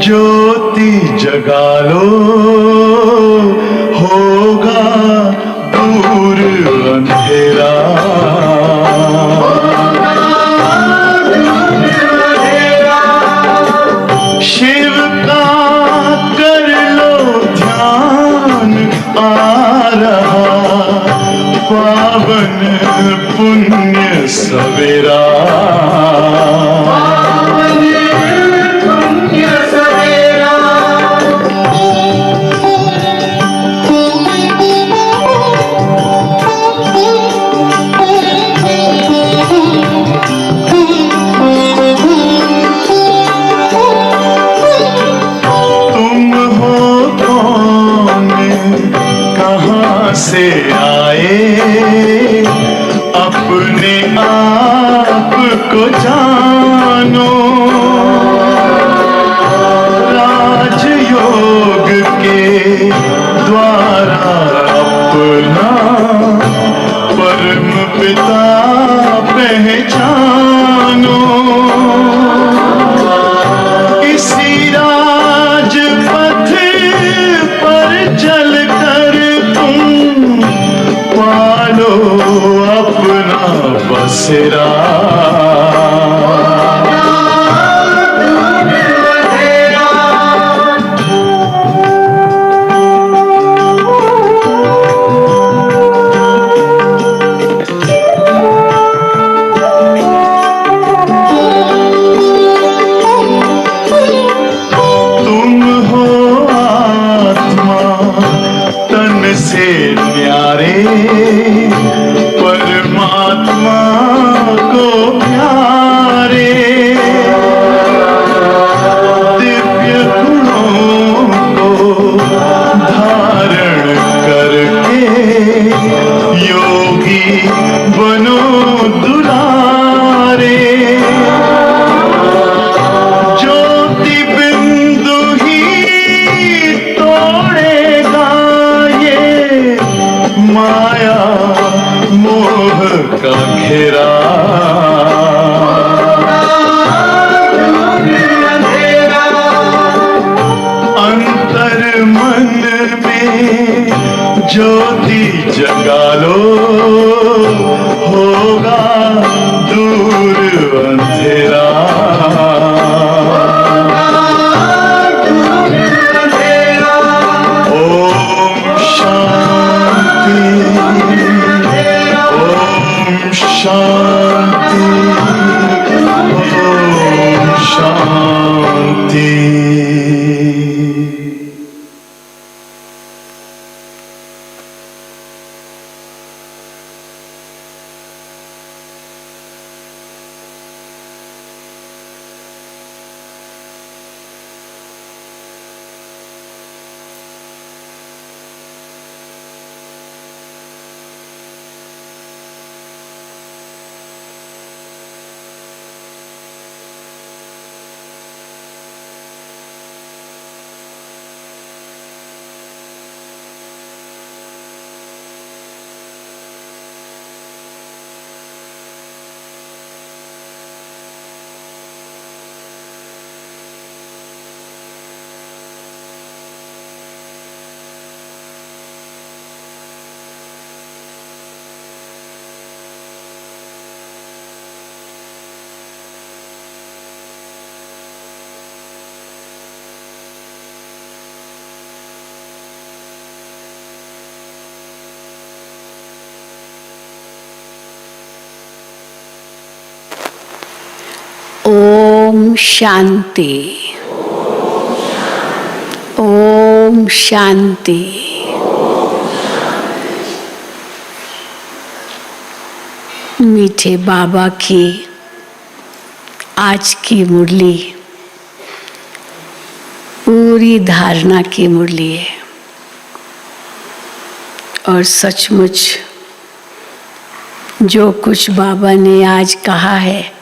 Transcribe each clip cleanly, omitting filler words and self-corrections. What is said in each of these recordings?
ज्योति जगा लो, होगा दूर अंधेरा। शिव का कर लो ध्यान, आ रहा पावन पुण्य सवेरा। से आए अपने आप को जानो, राजयोग के द्वारा अपना परम पिता पहचानो। इसी राजपथ पर चलकर पालो अपना बसेरा। तुम हो आत्मा तन से न्यारे, परमात्मा को प्यारे। दिव्य गुणों को धारण करके योगी बनो दुलारे। ज्योति बिंदु ही तोड़ेगा ये माया मोह का घेरा। अंतर मन में ज्योति जगा लो, होगा दूर अंधेरा। ओम शांति, ओम शांति, ओम शांति। ओम शांति, ओम शांति। मीठे बाबा की आज की मुरली पूरी धारणा की मुरली है और सचमुच जो कुछ बाबा ने आज कहा है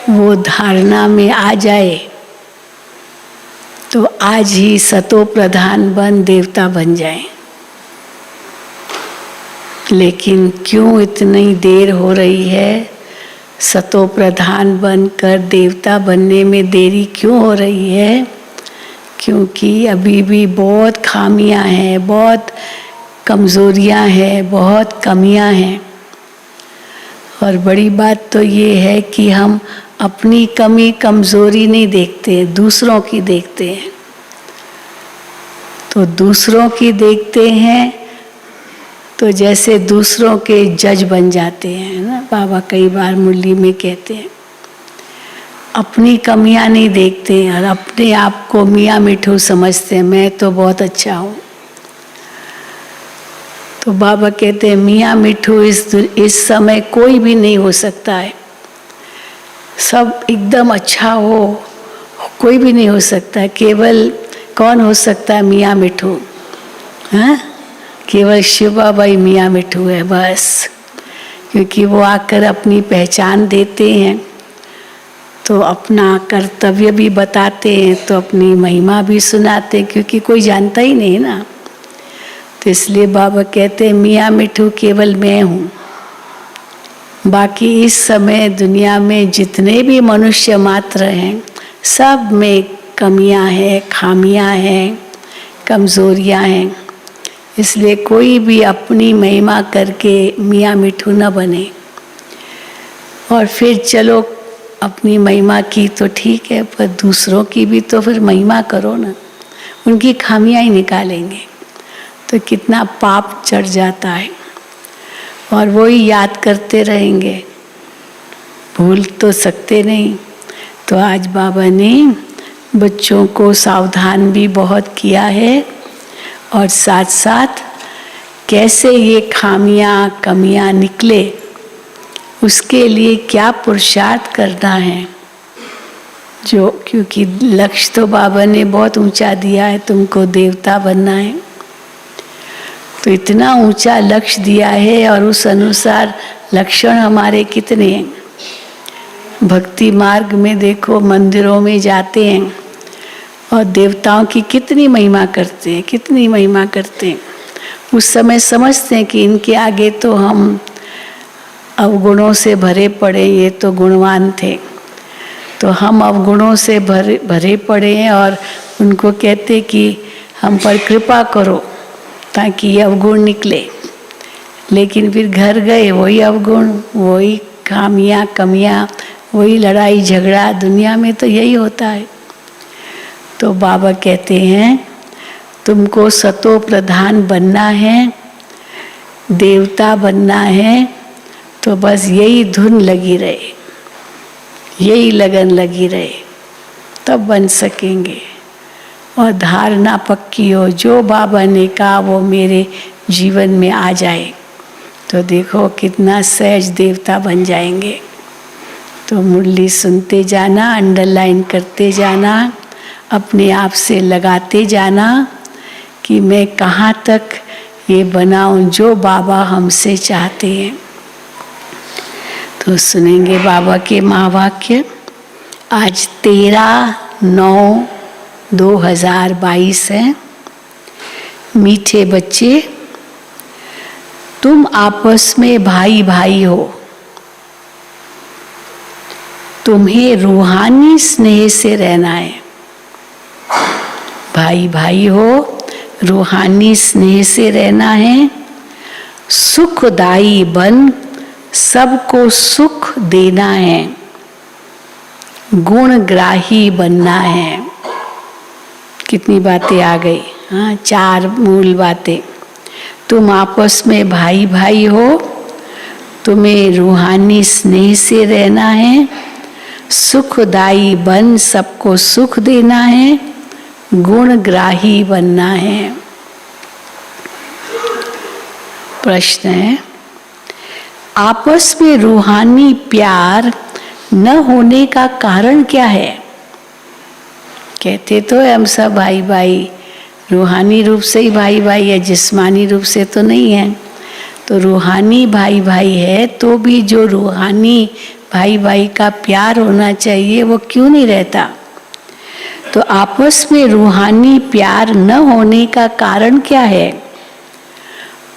वो धारणा में आ जाए तो आज ही सतो प्रधान बन देवता बन जाए। लेकिन क्यों इतनी देर हो रही है? सतो प्रधान बनकर देवता बनने में देरी क्यों हो रही है? क्योंकि अभी भी बहुत खामियां हैं, बहुत कमज़ोरियां हैं, बहुत कमियां हैं। और बड़ी बात तो ये है कि हम अपनी कमी कमज़ोरी नहीं देखते, दूसरों की देखते हैं। तो दूसरों की देखते हैं तो जैसे दूसरों के जज बन जाते हैं ना। बाबा कई बार मुरली में कहते हैं, अपनी कमियां नहीं देखते और अपने आप को मियाँ मिठू समझते हैं, मैं तो बहुत अच्छा हूँ। तो बाबा कहते हैं मियाँ मिठू इस समय कोई भी नहीं हो सकता है। सब एकदम अच्छा हो, कोई भी नहीं हो सकता। केवल कौन हो सकता है? मियाँ मिठू। हाँ, केवल शिव बाबा ही मियाँ मिठू है बस। क्योंकि वो आकर अपनी पहचान देते हैं तो अपना कर्तव्य भी बताते हैं, तो अपनी महिमा भी सुनाते हैं, क्योंकि कोई जानता ही नहीं ना। तो इसलिए बाबा कहते हैं मियाँ मिठू केवल मैं हूँ। बाकी इस समय दुनिया में जितने भी मनुष्य मात्र हैं, सब में कमियां हैं, खामियां हैं, कमज़ोरियां हैं। इसलिए कोई भी अपनी महिमा करके मियाँ मिठू न बने। और फिर चलो अपनी महिमा की तो ठीक है, पर दूसरों की भी तो फिर महिमा करो ना। उनकी खामियां ही निकालेंगे तो कितना पाप चढ़ जाता है, और वो ही याद करते रहेंगे, भूल तो सकते नहीं। तो आज बाबा ने बच्चों को सावधान भी बहुत किया है, और साथ साथ कैसे ये खामियां कमियां निकले, उसके लिए क्या पुरुषार्थ करना है। जो क्योंकि लक्ष्य तो बाबा ने बहुत ऊंचा दिया है, तुमको देवता बनना है। तो इतना ऊंचा लक्ष्य दिया है और उस अनुसार लक्षण हमारे कितने हैं। भक्ति मार्ग में देखो, मंदिरों में जाते हैं और देवताओं की कितनी महिमा करते हैं, कितनी महिमा करते हैं। उस समय समझते हैं कि इनके आगे तो हम अवगुणों से भरे पड़े, ये तो गुणवान थे। तो हम अवगुणों से भरे पड़े हैं और उनको कहते कि हम पर कृपा करो ताकि ये अवगुण निकले। लेकिन फिर घर गए वही अवगुण, वही खामियां कमियां, वही लड़ाई झगड़ा। दुनिया में तो यही होता है। तो बाबा कहते हैं तुमको सतो प्रधान बनना है, देवता बनना है, तो बस यही धुन लगी रहे, यही लगन लगी रहे, तब बन सकेंगे। और धारणा पक्की हो, जो बाबा ने कहा वो मेरे जीवन में आ जाए, तो देखो कितना सहज देवता बन जाएंगे। तो मुरली सुनते जाना, अंडरलाइन करते जाना, अपने आप से लगाते जाना कि मैं कहाँ तक ये बनाऊं जो बाबा हमसे चाहते हैं। तो सुनेंगे बाबा के महावाक्य। आज 13/9/2022 है। मीठे बच्चे, तुम आपस में भाई भाई हो। तुम्हें रूहानी स्नेह से रहना है। भाई भाई हो, रूहानी स्नेह से रहना है। सुखदाई बन सबको सुख देना है। गुणग्राही बनना है। कितनी बातें आ गई। हाँ, 4 मूल बातें। तुम आपस में भाई भाई हो, तुम्हें रूहानी स्नेह से रहना है। सुखदाई बन सबको सुख देना है। गुणग्राही बनना है। प्रश्न है, आपस में रूहानी प्यार न होने का कारण क्या है? कहते तो हम सब भाई भाई, रूहानी रूप से ही भाई भाई है, जिस्मानी रूप से तो नहीं है। तो रूहानी भाई भाई है तो भी जो रूहानी भाई भाई का प्यार होना चाहिए वो क्यों नहीं रहता? तो आपस में रूहानी प्यार न होने का कारण क्या है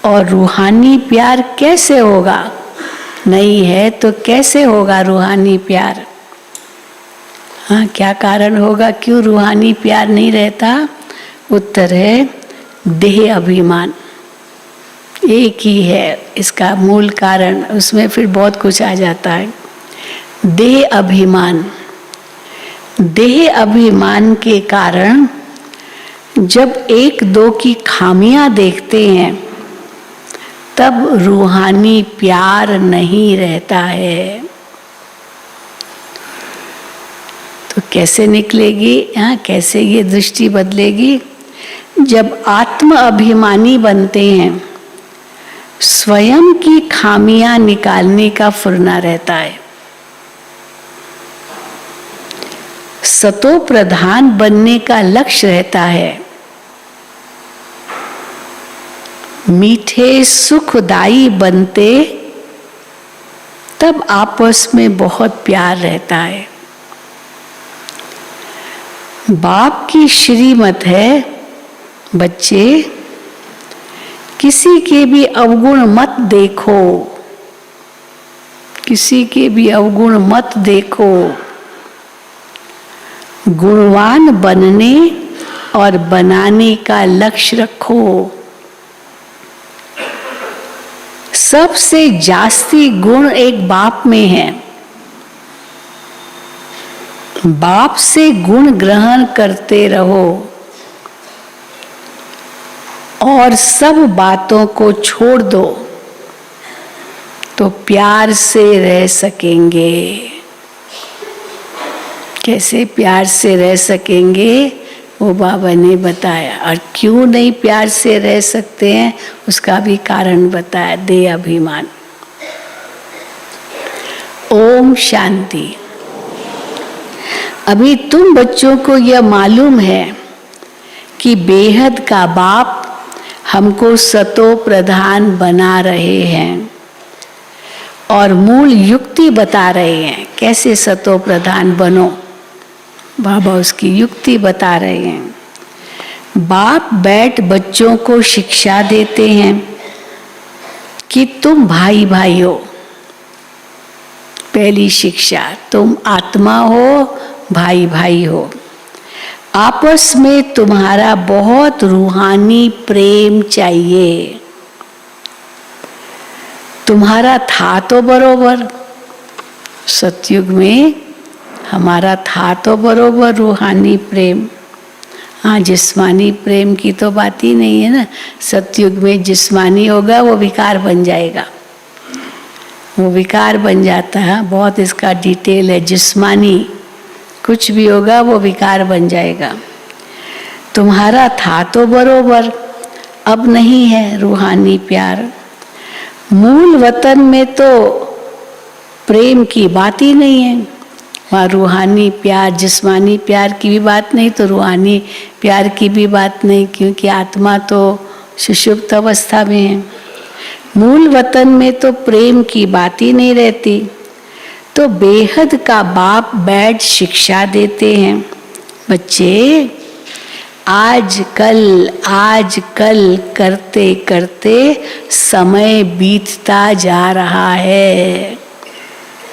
और रूहानी प्यार कैसे होगा? नहीं है तो कैसे होगा रूहानी प्यार? हाँ, क्या कारण होगा, क्यों रूहानी प्यार नहीं रहता? उत्तर है देह अभिमान। एक ही है इसका मूल कारण, उसमें फिर बहुत कुछ आ जाता है। देह अभिमान, देह अभिमान के कारण जब एक दो की खामियां देखते हैं तब रूहानी प्यार नहीं रहता है। तो कैसे निकलेगी? हाँ, कैसे ये दृष्टि बदलेगी? जब आत्म अभिमानी बनते हैं, स्वयं की खामियां निकालने का फुरना रहता है। सतो प्रधान बनने का लक्ष्य रहता है। मीठे सुखदाई बनते तब आपस में बहुत प्यार रहता है। बाप की श्रीमत है, बच्चे किसी के भी अवगुण मत देखो, किसी के भी अवगुण मत देखो। गुणवान बनने और बनाने का लक्ष्य रखो। सबसे जास्ती गुण एक बाप में है। बाप से गुण ग्रहण करते रहो और सब बातों को छोड़ दो तो प्यार से रह सकेंगे। कैसे प्यार से रह सकेंगे वो बाबा ने बताया, और क्यों नहीं प्यार से रह सकते हैं उसका भी कारण बताया, देह अभिमान। ओम शांति। अभी तुम बच्चों को यह मालूम है कि बेहद का बाप हमको सतो प्रधान बना रहे हैं और मूल युक्ति बता रहे हैं कैसे सतो प्रधान बनो। बाबा उसकी युक्ति बता रहे हैं। बाप बैठ बच्चों को शिक्षा देते हैं कि तुम भाई भाई हो। पहली शिक्षा, तुम आत्मा हो, भाई भाई हो। आपस में तुम्हारा बहुत रूहानी प्रेम चाहिए। तुम्हारा था तो बरोबर, सतयुग में हमारा था तो बरोबर रूहानी प्रेम। हाँ, जिस्मानी प्रेम की तो बात ही नहीं है ना। सतयुग में जिस्मानी होगा वो विकार बन जाएगा, वो विकार बन जाता है। बहुत इसका डिटेल है। जिस्मानी कुछ भी होगा वो विकार बन जाएगा। तुम्हारा था तो बरोबर, अब नहीं है रूहानी प्यार। मूल वतन में तो प्रेम की बात ही नहीं है। वहाँ रूहानी प्यार, जिस्मानी प्यार की भी बात नहीं तो रूहानी प्यार की भी बात नहीं, क्योंकि आत्मा तो सुषुप्त अवस्था में है। मूल वतन में तो प्रेम की बात ही नहीं रहती। तो बेहद का बाप बैठ शिक्षा देते हैं, बच्चे आज कल करते करते समय बीतता जा रहा है।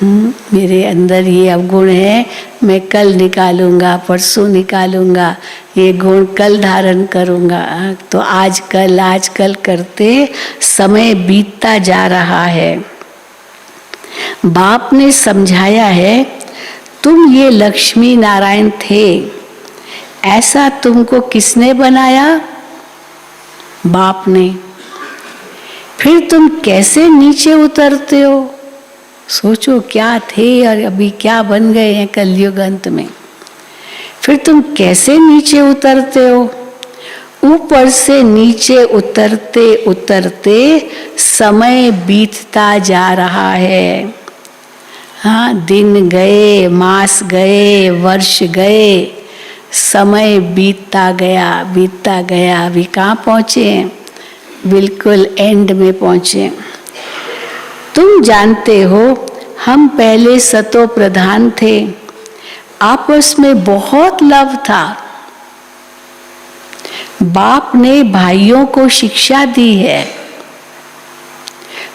मेरे अंदर ये अवगुण है, मैं कल निकालूंगा, परसों निकालूंगा, ये गुण कल धारण करूंगा। तो आज कल करते समय बीतता जा रहा है। बाप ने समझाया है, तुम ये लक्ष्मी नारायण थे, ऐसा तुमको किसने बनाया? बाप ने। फिर तुम कैसे नीचे उतरते हो? सोचो, क्या थे और अभी क्या बन गए हैं कलयुग अंत में। फिर तुम कैसे नीचे उतरते हो? ऊपर से नीचे उतरते उतरते समय बीतता जा रहा है। हाँ, दिन गए, मास गए, वर्ष गए, समय बीतता गया। अभी कहाँ पहुँचे हैं? बिल्कुल एंड में पहुँचे। तुम जानते हो, हम पहले सतो प्रधान थे, आपस में बहुत लव था। बाप ने भाइयों को शिक्षा दी है,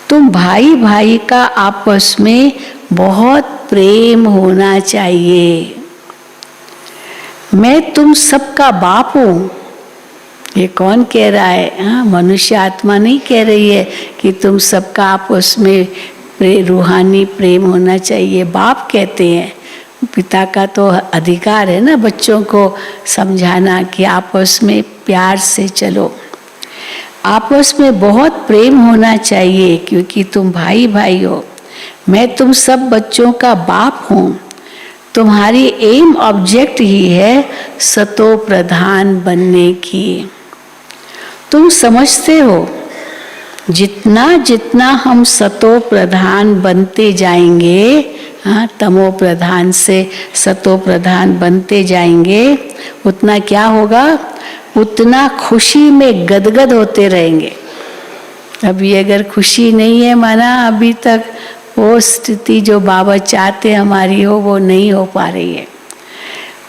तो तुम भाई भाई का आपस में बहुत प्रेम होना चाहिए। मैं तुम सबका बाप हूं, ये कौन कह रहा है? हाँ, मनुष्य आत्मा नहीं कह रही है कि तुम सबका आपस में रूहानी प्रेम होना चाहिए। बाप कहते हैं, पिता का तो अधिकार है ना बच्चों को समझाना कि आपस में प्यार से चलो, आपस में बहुत प्रेम होना चाहिए क्योंकि तुम भाई भाई हो। मैं तुम सब बच्चों का बाप हूँ। तुम्हारी एम ऑब्जेक्ट ही है सतो प्रधान बनने की। तुम समझते हो जितना जितना हम सतो प्रधान बनते जाएंगे, हाँ, तमो प्रधान से सतो प्रधान बनते जाएंगे, उतना क्या होगा? उतना खुशी में गदगद होते रहेंगे। अभी अगर खुशी नहीं है, माना अभी तक वो स्थिति जो बाबा चाहते हमारी हो वो नहीं हो पा रही है,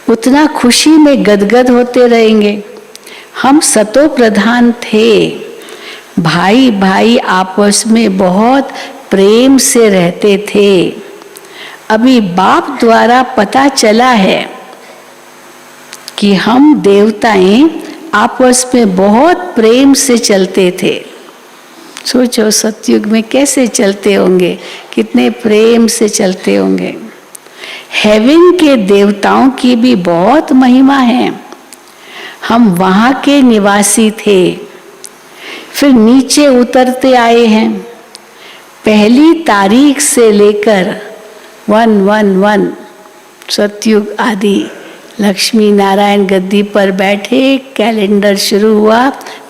उतना खुशी में गदगद होते रहेंगे। हम सतो प्रधान थे, भाई भाई आपस में बहुत प्रेम से रहते थे। अभी बाप द्वारा पता चला है कि हम देवताएं आपस में बहुत प्रेम से चलते थे। सोचो सतयुग में कैसे चलते होंगे, कितने प्रेम से चलते होंगे। हेवन के देवताओं की भी बहुत महिमा है। हम वहाँ के निवासी थे, फिर नीचे उतरते आए हैं। पहली तारीख से लेकर 111 सतयुग आदि लक्ष्मी नारायण गद्दी पर बैठे, कैलेंडर शुरू हुआ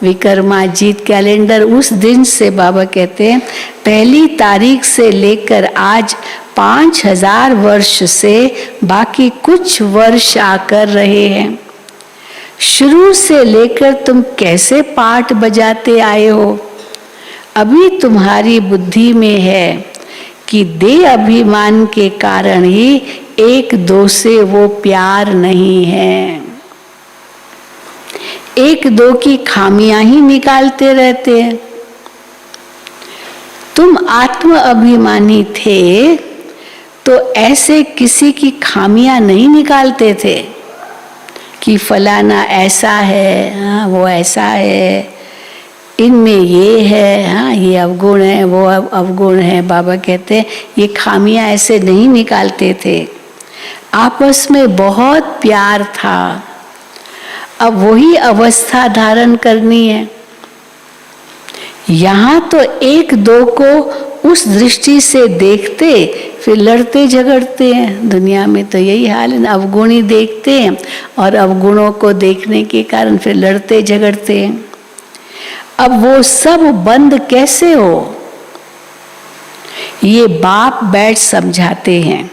विक्रमाजीत कैलेंडर। उस दिन से बाबा कहते हैं पहली तारीख से लेकर आज 5000 वर्ष से बाकी कुछ वर्ष आकर रहे हैं। शुरू से लेकर तुम कैसे पाठ बजाते आए हो। अभी तुम्हारी बुद्धि में है कि देह अभिमान के कारण ही एक दो से वो प्यार नहीं है, एक दो की खामियां ही निकालते रहते हैं। तुम आत्म अभिमानी थे तो ऐसे किसी की खामियां नहीं निकालते थे कि फलाना ऐसा है, हाँ वो ऐसा है, इनमें ये है, हाँ ये अवगुण है, वो अवगुण है। बाबा कहते हैं ये खामियां ऐसे नहीं निकालते थे, आपस में बहुत प्यार था। अब वही अवस्था धारण करनी है। यहाँ तो एक दो को उस दृष्टि से देखते फिर लड़ते झगड़ते हैं। दुनिया में तो यही हाल है ना, अवगुणी देखते हैं और अवगुणों को देखने के कारण फिर लड़ते झगड़ते हैं। अब वो सब बंद कैसे हो, ये बाप बैठ समझाते हैं।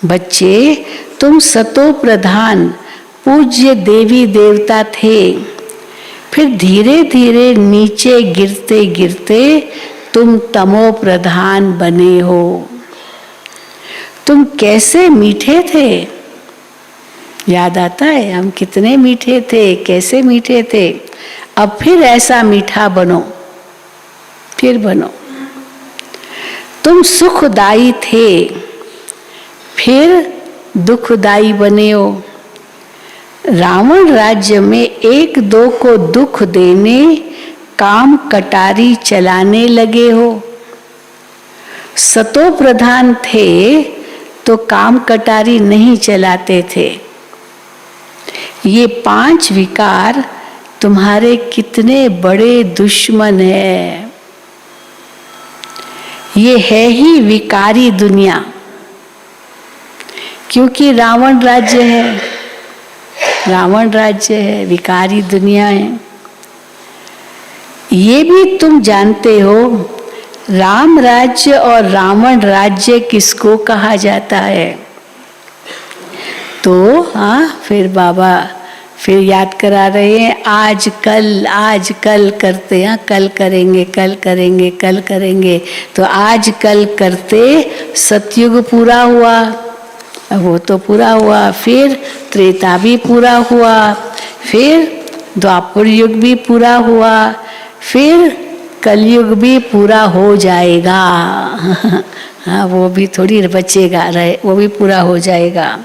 बच्चे तुम सतो प्रधान पूज्य देवी देवता थे, फिर धीरे धीरे नीचे गिरते गिरते तुम तमो प्रधान बने हो। तुम कैसे मीठे थे, याद आता है हम कितने मीठे थे, कैसे मीठे थे। अब फिर ऐसा मीठा बनो, फिर बनो। तुम सुखदाई थे, फिर दुखदाई बने हो। रावण राज्य में एक दो को दुख देने काम कटारी चलाने लगे हो। सतो प्रधान थे तो काम कटारी नहीं चलाते थे। ये 5 विकार तुम्हारे कितने बड़े दुश्मन है। ये है ही विकारी दुनिया, क्योंकि रावण राज्य है, रावण राज्य है, विकारी दुनिया है। ये भी तुम जानते हो राम राज्य और रावण राज्य किसको कहा जाता है। तो हाँ, फिर बाबा फिर याद करा रहे हैं, आज कल करते हैं, कल करेंगे कल करेंगे कल करेंगे। तो आज कल करते सतयुग पूरा हुआ, वो तो पूरा हुआ, फिर त्रेता भी पूरा हुआ, फिर द्वापर युग भी पूरा हुआ, फिर कलयुग भी पूरा हो जाएगा। हाँ, वो भी थोड़ी बचेगा रहे, वो भी पूरा हो जाएगा।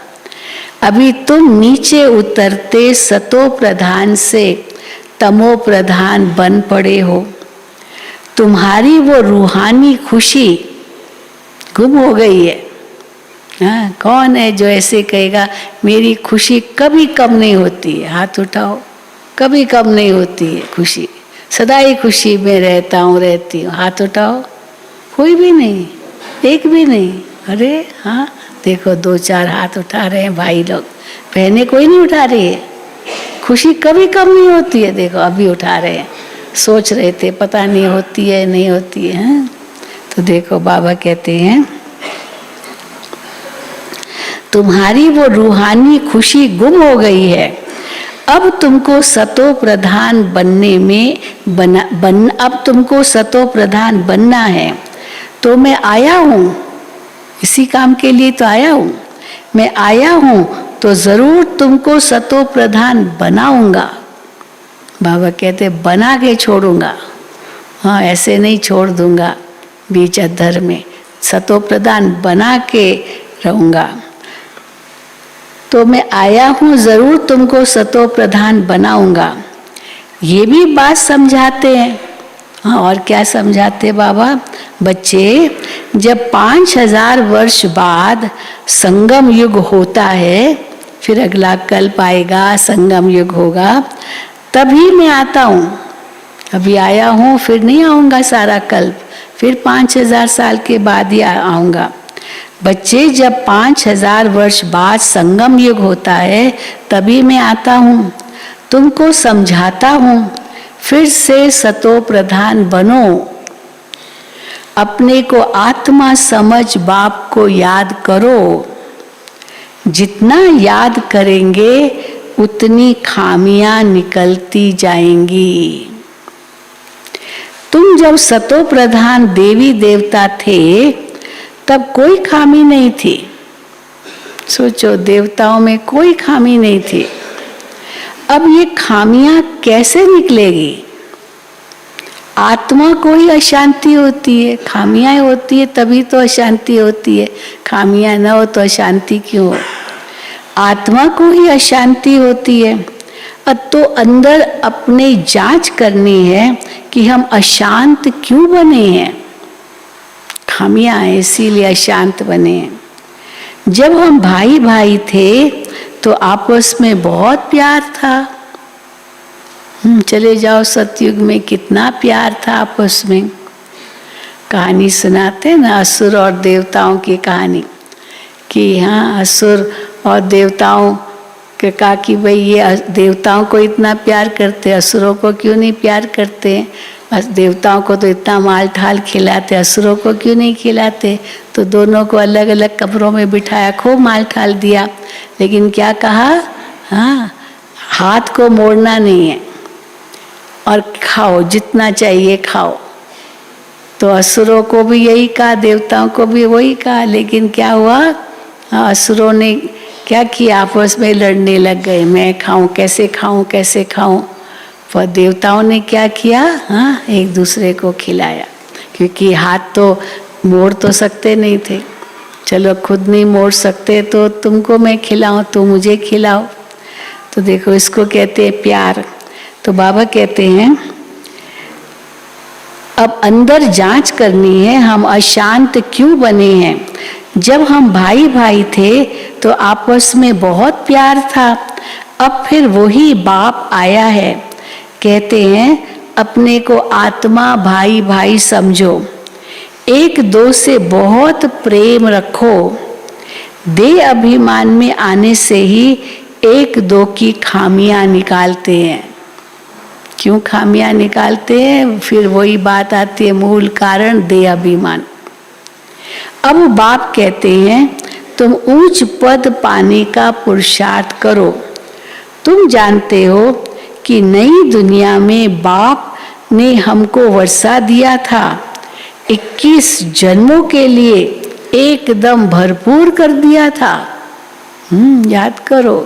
अभी तुम नीचे उतरते सतो प्रधान से तमो प्रधान बन पड़े हो। तुम्हारी वो रूहानी खुशी गुम हो गई है। हाँ, कौन है जो ऐसे कहेगा मेरी खुशी कभी कम नहीं होती है? हाथ उठाओ। कभी कम नहीं होती है खुशी, सदा ही खुशी में रहता हूँ, रहती हूँ। हाथ उठाओ। कोई भी नहीं, एक भी नहीं। अरे हाँ, देखो 2-4 हाथ उठा रहे हैं भाई लोग, बहनें कोई नहीं उठा रही है। खुशी कभी कम नहीं होती है। देखो अभी उठा रहे हैं, सोच रहे थे पता नहीं होती है नहीं होती है। हाँ? तो देखो बाबा कहते हैं तुम्हारी वो रूहानी खुशी गुम हो गई है। अब तुमको सतो प्रधान बनने में अब तुमको सतो प्रधान बनना है। तो मैं आया हूँ, इसी काम के लिए तो आया हूँ। मैं आया हूँ तो जरूर तुमको सतो प्रधान बनाऊंगा। बाबा कहते बना के छोड़ूंगा। हाँ, ऐसे नहीं छोड़ दूंगा बीच अधर में, सतो प्रधान बना के रहूंगा। तो मैं आया हूँ, जरूर तुमको सतो प्रधान बनाऊंगा। ये भी बात समझाते हैं। हाँ, और क्या समझाते बाबा? बच्चे, जब 5000 वर्ष बाद संगम युग होता है, फिर अगला कल्प आएगा, संगम युग होगा, तभी मैं आता हूँ। अभी आया हूँ, फिर नहीं आऊँगा सारा कल्प, फिर 5000 साल के बाद ही आऊँगा। बच्चे, जब 5000 वर्ष बाद संगम युग होता है, तभी मैं आता हूँ, तुमको समझाता हूँ, फिर से सतो प्रधान बनो। अपने को आत्मा समझ बाप को याद करो। जितना याद करेंगे उतनी खामियां निकलती जाएंगी। तुम जब सतो प्रधान देवी देवता थे तब कोई खामी नहीं थी। सोचो, देवताओं में कोई खामी नहीं थी। अब ये खामियां कैसे निकलेगी? आत्मा को ही अशांति होती है, खामियां होती है तभी तो अशांति होती है। खामियां न हो तो अशांति क्यों हो? आत्मा को ही अशांति होती है। अब तो अंदर अपने जांच करनी है कि हम अशांत क्यों बने हैं। खामियां हैं इसीलिए अशांत बने हैं। जब हम भाई भाई थे तो आपस में बहुत प्यार था। चले जाओ सतयुग में, कितना प्यार था आपस में। कहानी सुनाते ना असुर और देवताओं की कहानी, कि हाँ असुर और देवताओं के कहा कि भाई ये देवताओं को इतना प्यार करते, असुरों को क्यों नहीं प्यार करते? बस देवताओं को तो इतना माल ठाल खिलाते, असुरों को क्यों नहीं खिलाते? तो दोनों को अलग अलग कमरों में बिठाया, खूब माल ठाल दिया, लेकिन क्या कहा? हाँ, हाथ को मोड़ना नहीं है और खाओ, जितना चाहिए खाओ। तो असुरों को भी यही कहा, देवताओं को भी वही कहा, लेकिन क्या हुआ? असुरों ने क्या किया? आपस में लड़ने लग गए, मैं खाऊं कैसे खाऊं कैसे खाऊं। पर देवताओं ने क्या किया? हाँ, एक दूसरे को खिलाया, क्योंकि हाथ तो मोड़ तो सकते नहीं थे। चलो खुद नहीं मोड़ सकते तो तुमको मैं खिलाऊं, तुम मुझे खिलाओ। तो देखो इसको कहते हैं प्यार। तो बाबा कहते हैं अब अंदर जांच करनी है, हम अशांत क्यों बने हैं। जब हम भाई भाई थे तो आपस में बहुत प्यार था। अब फिर वही बाप आया है, कहते हैं अपने को आत्मा भाई भाई समझो, एक दो से बहुत प्रेम रखो। देह अभिमान में आने से ही एक दो की खामियां निकालते हैं। क्यों खामियां निकालते हैं? फिर वही बात आती है, मूल कारण देह अभिमान। अब बाप कहते हैं तुम ऊंच पद पाने का पुरुषार्थ करो। तुम जानते हो कि नई दुनिया में बाप ने हमको वर्षा दिया था, 21 जन्मों के लिए एकदम भरपूर कर दिया था। याद करो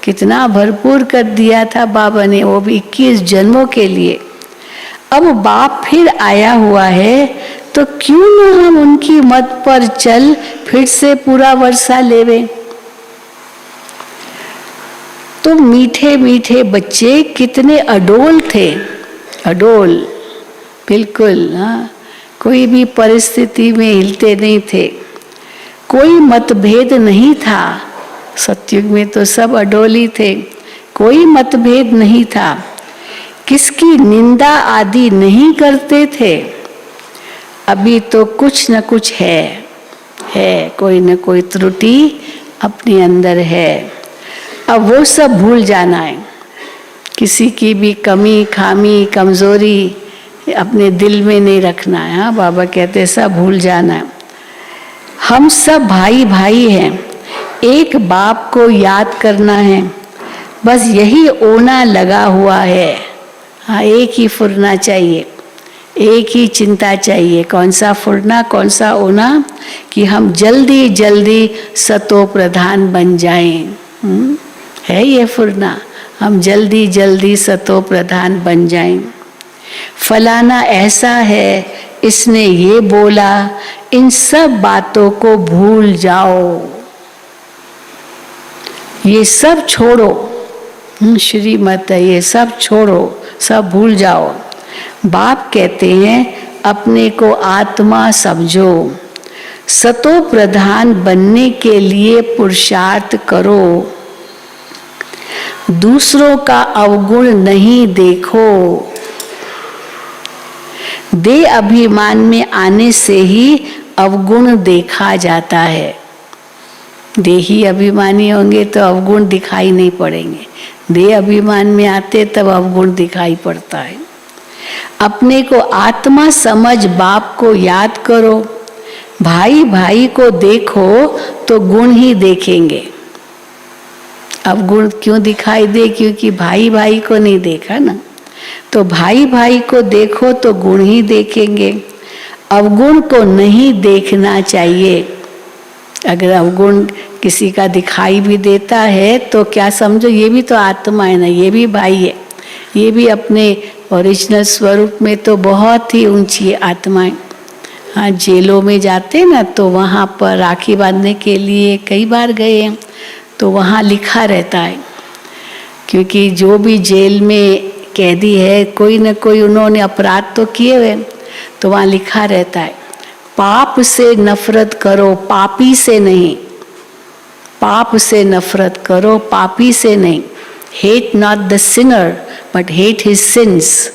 कितना भरपूर कर दिया था बाबा ने, वो भी 21 जन्मों के लिए। अब बाप फिर आया हुआ है तो क्यों न हम उनकी मत पर चल फिर से पूरा वर्षा लेवे। तो मीठे मीठे बच्चे कितने अडोल थे, अडोल बिल्कुल, हाँ, कोई भी परिस्थिति में हिलते नहीं थे, कोई मतभेद नहीं था। सतयुग में तो सब अडोल ही थे, कोई मतभेद नहीं था, किसकी निंदा आदि नहीं करते थे। अभी तो कुछ न कुछ है कोई न कोई त्रुटि अपने अंदर है। अब वो सब भूल जाना है, किसी की भी कमी खामी कमजोरी अपने दिल में नहीं रखना है। हाँ, बाबा कहते हैं सब भूल जाना है। हम सब भाई भाई हैं, एक बाप को याद करना है, बस यही ओना लगा हुआ है। हाँ, एक ही फुरना चाहिए, एक ही चिंता चाहिए। कौन सा फुरना, कौन सा ओना, कि हम जल्दी जल्दी सतो प्रधान बन जाएं। है ये फुरना, हम जल्दी जल्दी सतो प्रधान बन जाएं। फलाना ऐसा है, इसने ये बोला, इन सब बातों को भूल जाओ, ये सब छोड़ो। श्रीमत है, ये सब छोड़ो, सब भूल जाओ। बाप कहते हैं अपने को आत्मा समझो, सतो प्रधान बनने के लिए पुरुषार्थ करो, दूसरों का अवगुण नहीं देखो। दे अभिमान में आने से ही अवगुण देखा जाता है। देही अभिमानी होंगे तो अवगुण दिखाई नहीं पड़ेंगे, दे अभिमान में आते तब अवगुण दिखाई पड़ता है। अपने को आत्मा समझ बाप को याद करो, भाई भाई को देखो तो गुण ही देखेंगे। अवगुण क्यों दिखाई दे, क्योंकि भाई भाई को नहीं देखा ना, तो भाई भाई को देखो तो गुण ही देखेंगे। अवगुण को नहीं देखना चाहिए। अगर अवगुण किसी का दिखाई भी देता है तो क्या समझो, ये भी तो आत्मा है ना, ये भी भाई है, ये भी अपने ओरिजिनल स्वरूप में तो बहुत ही ऊंची आत्माएं। हाँ, जेलों में जाते ना तो वहाँ पर राखी बांधने के लिए कई बार गए हैं, तो वहाँ लिखा रहता है, क्योंकि जो भी जेल में कैदी है कोई न कोई उन्होंने अपराध तो किए हुए, तो वहाँ लिखा रहता है पाप से नफरत करो, पापी से नहीं। पाप से नफरत करो, पापी से नहीं। Hate not the Sinner but hate his sins.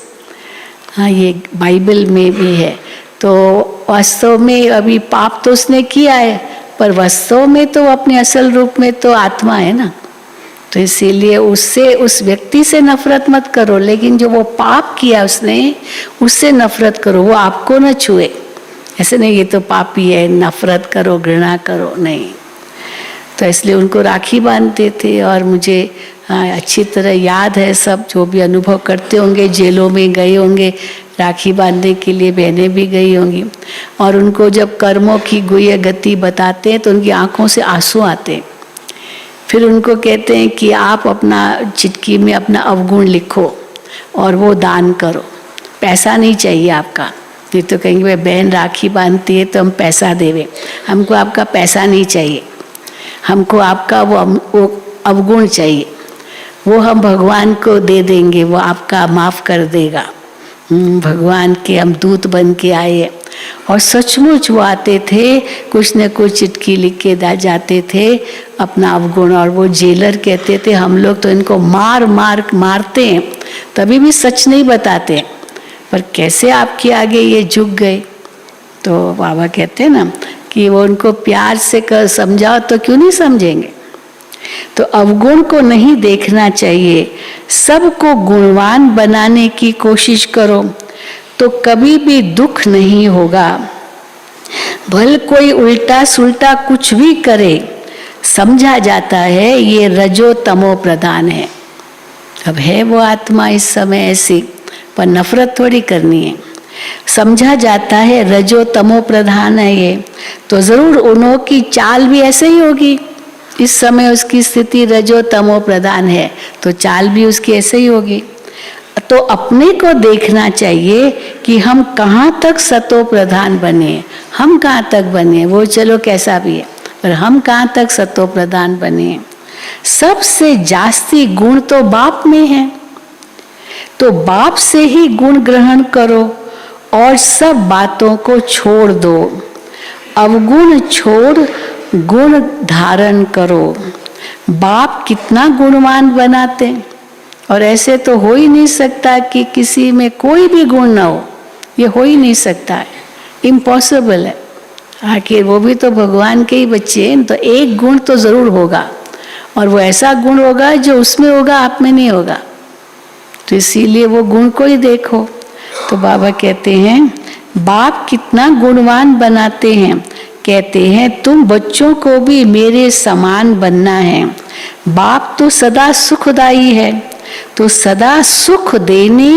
हाँ, ये बाइबल में भी है। तो वास्तव में अभी पाप तो उसने किया है, पर वास्तव में तो अपने असल रूप में तो आत्मा है ना, तो इसीलिए उससे, उस व्यक्ति से नफरत मत करो, लेकिन जो वो पाप किया उसने, उससे नफरत करो, वो आपको न छुए। ऐसे नहीं ये तो पापी है, नफरत करो, घृणा करो, नहीं। तो इसलिए उनको राखी बांधते थे। और मुझे अच्छी तरह याद है, सब जो भी अनुभव करते होंगे, जेलों में गए होंगे राखी बांधने के लिए, बहनें भी गई होंगी, और उनको जब कर्मों की गुह्य गति बताते हैं तो उनकी आंखों से आंसू आते हैं। फिर उनको कहते हैं कि आप अपना चिटकी में अपना अवगुण लिखो और वो दान करो, पैसा नहीं चाहिए आपका। ये तो कहेंगे भाई बहन राखी बांधती है तो हम पैसा देवे, हमको आपका पैसा नहीं चाहिए, हमको आपका वो अवगुण चाहिए, वो हम भगवान को दे देंगे, वो आपका माफ़ कर देगा। भगवान के हम दूत बन के आए। और सचमुच वो आते थे, कुछ न कुछ चिट्ठी लिख के जाते थे अपना अवगुण। और वो जेलर कहते थे हम लोग तो इनको मारते हैं, तभी भी सच नहीं बताते, पर कैसे आपके आगे ये झुक गए। तो बाबा कहते हैं ना कि वो उनको प्यार से समझाओ तो क्यों नहीं समझेंगे। तो अवगुण को नहीं देखना चाहिए, सबको गुणवान बनाने की कोशिश करो तो कभी भी दुख नहीं होगा। भले कोई उल्टा सुल्टा कुछ भी करे, समझा जाता है ये रजो तमो प्रधान है। अब है वो आत्मा इस समय ऐसी, पर नफरत थोड़ी करनी है। समझा जाता है रजो तमो प्रधान है ये, तो जरूर उन्हों की चाल भी ऐसे ही होगी। इस समय उसकी स्थिति रजो तमो प्रधान है तो चाल भी उसकी ऐसे ही होगी। तो अपने को देखना चाहिए कि हम कहाँ तक सतो प्रधान बने, हम कहाँ तक बने, वो चलो कैसा भी है, पर हम कहाँ तक सतो प्रधान बने। सबसे जास्ती गुण तो बाप में है, तो बाप से ही गुण ग्रहण करो और सब बातों को छोड़ दो। अवगुण छोड़ गुण धारण करो। बाप कितना गुणवान बनाते, और ऐसे तो हो ही नहीं सकता कि किसी में कोई भी गुण ना हो, ये हो ही नहीं सकता है, इम्पॉसिबल है। आखिर वो भी तो भगवान के ही बच्चे हैं, तो एक गुण तो जरूर होगा, और वो ऐसा गुण होगा जो उसमें होगा, आप में नहीं होगा। तो इसीलिए वो गुण को ही देखो। तो बाबा कहते हैं बाप कितना गुणवान बनाते हैं। कहते हैं तुम बच्चों को भी मेरे समान बनना है। बाप तो सदा सुखदाई है, तो सदा सुख देने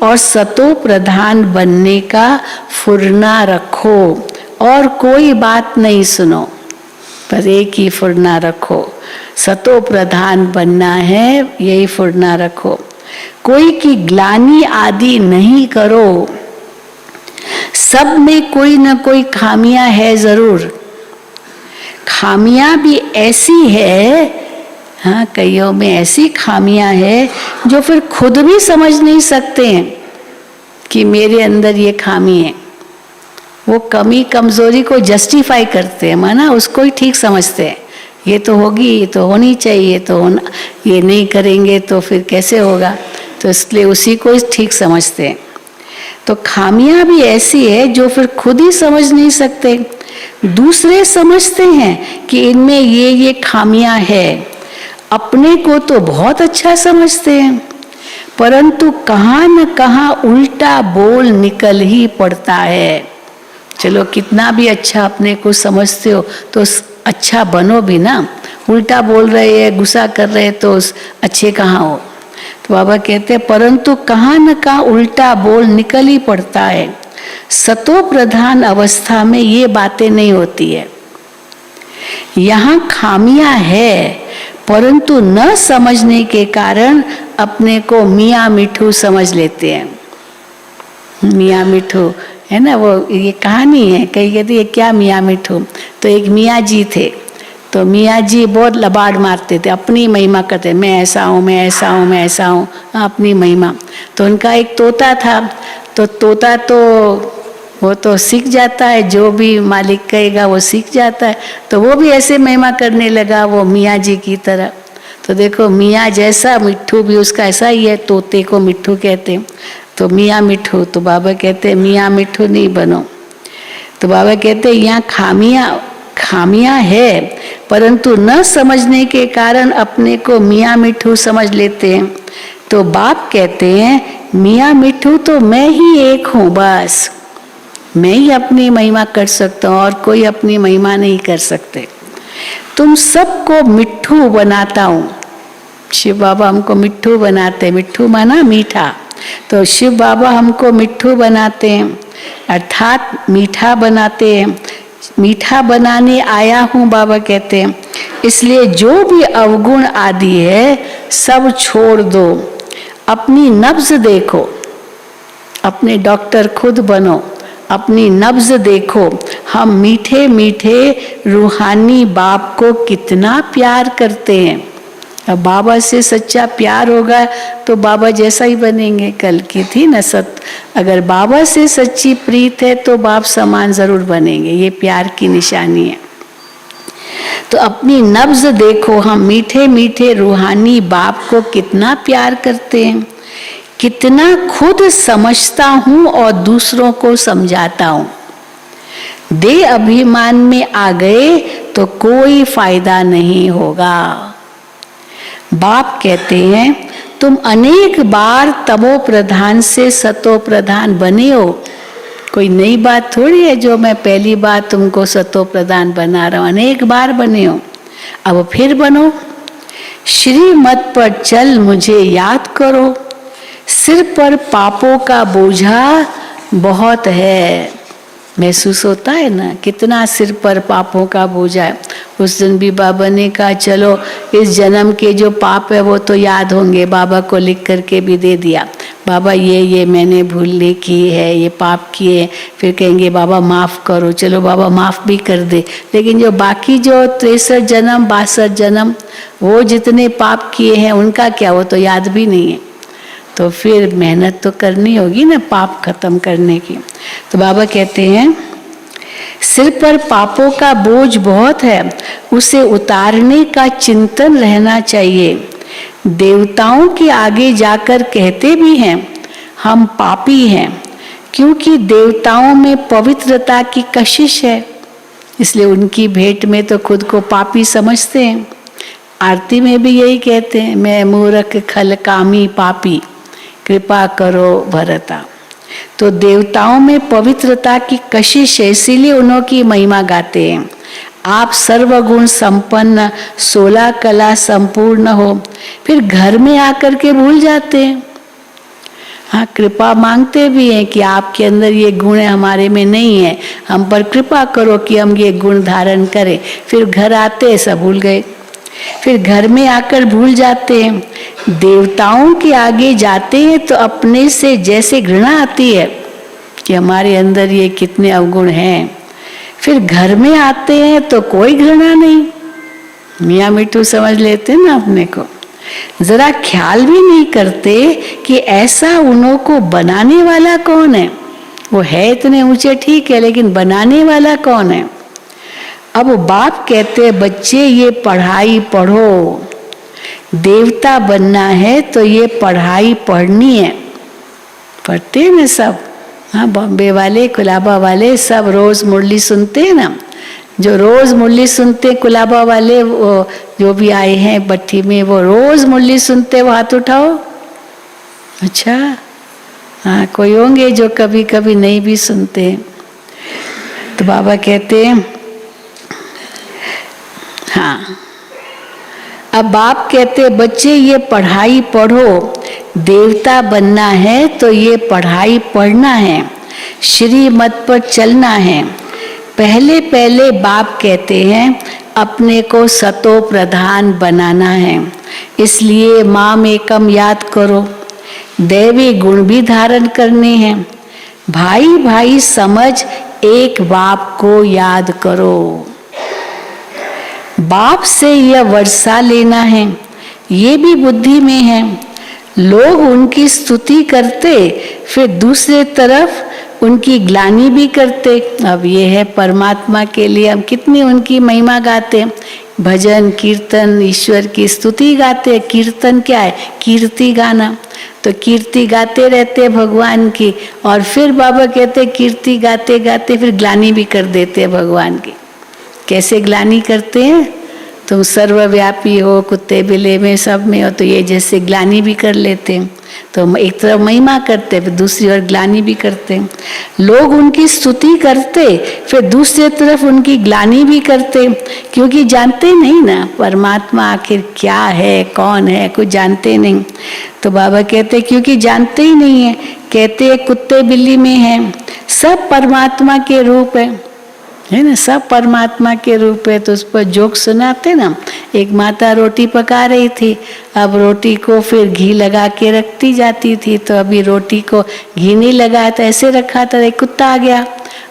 और सतो प्रधान बनने का फुरना रखो, और कोई बात नहीं सुनो, पर एक ही फुरना रखो, सतो प्रधान बनना है, यही फुरना रखो। कोई की ग्लानि आदि नहीं करो। सब में कोई ना कोई खामियां है जरूर। खामियां भी ऐसी है, हाँ कईयों में ऐसी खामियां है जो फिर खुद भी समझ नहीं सकते हैं कि मेरे अंदर ये खामी है। वो कमी कमजोरी को जस्टिफाई करते हैं, माना उसको ही ठीक समझते हैं, ये तो होगी, ये तो होनी चाहिए, तो होना, ये नहीं करेंगे तो फिर कैसे होगा, तो इसलिए उसी को ही ठीक समझते हैं। तो खामियां भी ऐसी है जो फिर खुद ही समझ नहीं सकते, दूसरे समझते हैं कि इनमें ये खामियां है, अपने को तो बहुत अच्छा समझते हैं, परंतु कहाँ न कहाँ उल्टा बोल निकल ही पड़ता है। चलो कितना भी अच्छा अपने को समझते हो तो अच्छा बनो भी ना, उल्टा बोल रहे हैं, गुस्सा कर रहे हैं, तो अच्छे कहाँ हो। तो बाबा कहते हैं परंतु कहाँ न कहाँ उल्टा बोल निकल ही पड़ता है। सतो प्रधान अवस्था में ये बातें नहीं होती है। यहाँ खामियां है, परंतु न समझने के कारण अपने को मियाँ मिठू समझ लेते हैं। मियाँ मिठू है ना, वो ये कहानी है, कहीं कहती है क्या मियाँ मिठू। तो एक मियाँ जी थे, तो मियाँ जी बहुत लबाड़ मारते थे, अपनी महिमा करते, मैं ऐसा हूँ, मैं ऐसा हूँ, मैं ऐसा हूँ, अपनी महिमा। तो उनका एक तोता था, तो तोता तो वो तो सीख जाता है, जो भी मालिक कहेगा वो सीख जाता है, तो वो भी ऐसे महिमा करने लगा वो मियाँ जी की तरह। तो देखो मियाँ जैसा मिट्ठू भी उसका ऐसा ही है, तोते को मिट्ठू कहते हैं, तो मियाँ मिट्ठू। तो बाबा कहते हैं मियाँ मिट्ठू नहीं बनो। तो बाबा कहते हैं यहाँ खामियां है, परंतु न समझने के कारण अपने को मियाँ मिट्ठू समझ लेते हैं। तो बाप कहते हैं मियाँ मिट्ठू तो मैं ही एक हूँ, बस मैं ही अपनी महिमा कर सकता हूँ और कोई अपनी महिमा नहीं कर सकते। तुम सबको मिट्ठू बनाता हूँ। शिव बाबा हमको मिट्ठू बनाते हैं, मिट्ठू माना मीठा, तो शिव बाबा हमको मिट्ठू बनाते हैं, अर्थात मीठा बनाते हैं। मीठा बनाने आया हूँ बाबा कहते हैं, इसलिए जो भी अवगुण आदि है सब छोड़ दो। अपनी नब्ज देखो, अपने डॉक्टर खुद बनो, अपनी नब्ज देखो। हम मीठे मीठे रूहानी बाप को कितना प्यार करते हैं। अब बाबा से सच्चा प्यार होगा तो बाबा जैसा ही बनेंगे। कल की थी न सत, अगर बाबा से सच्ची प्रीत है तो बाप समान जरूर बनेंगे, ये प्यार की निशानी है। तो अपनी नब्ज देखो, हम मीठे मीठे रूहानी बाप को कितना प्यार करते हैं, कितना खुद समझता हूँ और दूसरों को समझाता हूँ। दे अभिमान में आ गए तो कोई फायदा नहीं होगा। बाप कहते हैं तुम अनेक बार तमो प्रधान से सतो प्रधान बने हो। कोई नई बात थोड़ी है जो मैं पहली बार तुमको सतो प्रधान बना रहा हूं, अनेक बार बने हो, अब फिर बनो। श्रीमत पर चल मुझे याद करो, सिर पर पापों का बोझा बहुत है। महसूस होता है ना कितना सिर पर पापों का बोझा है। उस दिन भी बाबा ने कहा चलो इस जन्म के जो पाप है वो तो याद होंगे, बाबा को लिख करके भी दे दिया। बाबा ये मैंने भूल की है, ये पाप किए, फिर कहेंगे बाबा माफ़ करो, चलो बाबा माफ़ भी कर दे। लेकिन जो बाकी जो 63 जन्म 62 जन्म वो जितने पाप किए हैं उनका क्या, वो तो याद भी नहीं है। तो फिर मेहनत तो करनी होगी ना पाप खत्म करने की। तो बाबा कहते हैं सिर पर पापों का बोझ बहुत है, उसे उतारने का चिंतन रहना चाहिए। देवताओं के आगे जाकर कहते भी हैं हम पापी हैं, क्योंकि देवताओं में पवित्रता की कशिश है, इसलिए उनकी भेंट में तो खुद को पापी समझते हैं। आरती में भी यही कहते हैं, मैं मूर्ख खल कामी पापी, कृपा करो भरता। तो देवताओं में पवित्रता की कशिश है, इसीलिए उन्हों की महिमा गाते हैं। आप सर्वगुण संपन्न 16 कला संपूर्ण हो, फिर घर में आकर के भूल जाते हैं। हाँ, कृपा मांगते भी हैं कि आपके अंदर ये गुण हमारे में नहीं है, हम पर कृपा करो कि हम ये गुण धारण करें। फिर घर आते सब भूल गए, फिर घर में आकर भूल जाते हैं। देवताओं के आगे जाते हैं तो अपने से जैसे घृणा आती है कि हमारे अंदर ये कितने अवगुण हैं। फिर घर में आते हैं तो कोई घृणा नहीं, मियाँ मिट्टू समझ लेते हैं ना अपने को। जरा ख्याल भी नहीं करते कि ऐसा उन्हों को बनाने वाला कौन है। वो है इतने ऊंचे ठीक है, लेकिन बनाने वाला कौन है। अब बाप कहते हैं बच्चे ये पढ़ाई पढ़ो, देवता बनना है तो ये पढ़ाई पढ़नी है। पढ़ते हैं ना सब, हाँ, बॉम्बे वाले कुलाबा वाले सब रोज मुरली सुनते हैं ना। जो रोज मुरली सुनते कुलाबा वाले, वो जो भी आए हैं भट्टी में, वो रोज मुरली सुनते, वो हाथ उठाओ। अच्छा, हाँ, कोई होंगे जो कभी कभी नहीं भी सुनते। तो बाबा कहते हैं हाँ, अब बाप कहते बच्चे ये पढ़ाई पढ़ो, देवता बनना है तो ये पढ़ाई पढ़ना है, श्रीमत पर चलना है। पहले पहले बाप कहते हैं अपने को सतो प्रधान बनाना है, इसलिए माम एकम याद करो। दैवी गुण भी धारण करने हैं, भाई भाई समझ एक बाप को याद करो। बाप से यह वर्षा लेना है, ये भी बुद्धि में है। लोग उनकी स्तुति करते, फिर दूसरे तरफ उनकी ग्लानि भी करते। अब ये है परमात्मा के लिए हम कितनी उनकी महिमा गाते, भजन कीर्तन ईश्वर की स्तुति गाते। कीर्तन क्या है, कीर्ति गाना। तो कीर्ति गाते रहते भगवान की, और फिर बाबा कहते कीर्ति गाते गाते फिर ग्लानि भी कर देते भगवान की। कैसे ग्लानि करते हैं, तुम सर्वव्यापी हो, कुत्ते बिल्ले में सब में हो, तो ये जैसे ग्लानि भी कर लेते हैं। तो एक तरफ महिमा करते फिर दूसरी ओर ग्लानि भी करते हैं। लोग उनकी स्तुति करते फिर दूसरी तरफ उनकी ग्लानि भी करते, क्योंकि जानते नहीं ना परमात्मा आखिर क्या है कौन है, कुछ जानते नहीं। तो बाबा कहते क्योंकि जानते ही नहीं है, कहते कुत्ते बिल्ली में है, सब परमात्मा के रूप है ना, सब परमात्मा के रूप है। तो उस पर जोक सुनाते ना, एक माता रोटी पका रही थी, अब रोटी को फिर घी लगा के रखती जाती थी, तो अभी रोटी को घी नहीं लगाया था, ऐसे रखा था, एक कुत्ता आ गया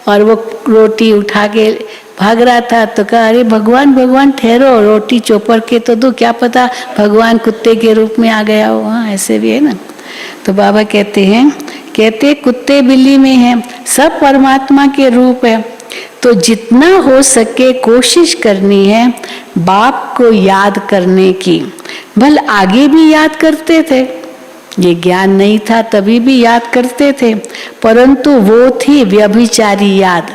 और वो रोटी उठा के भाग रहा था। तो कहा अरे भगवान भगवान ठहरो, रोटी चौपड़ के तो दो, क्या पता भगवान कुत्ते के रूप में आ गया हो। हाँ, ऐसे भी है ना। तो बाबा कहते हैं, कहते कुत्ते बिल्ली में है, सब परमात्मा के रूप है। तो जितना हो सके कोशिश करनी है बाप को याद करने की। भल आगे भी याद करते थे, ये ज्ञान नहीं था तभी भी याद करते थे, परंतु वो थी व्यभिचारी याद,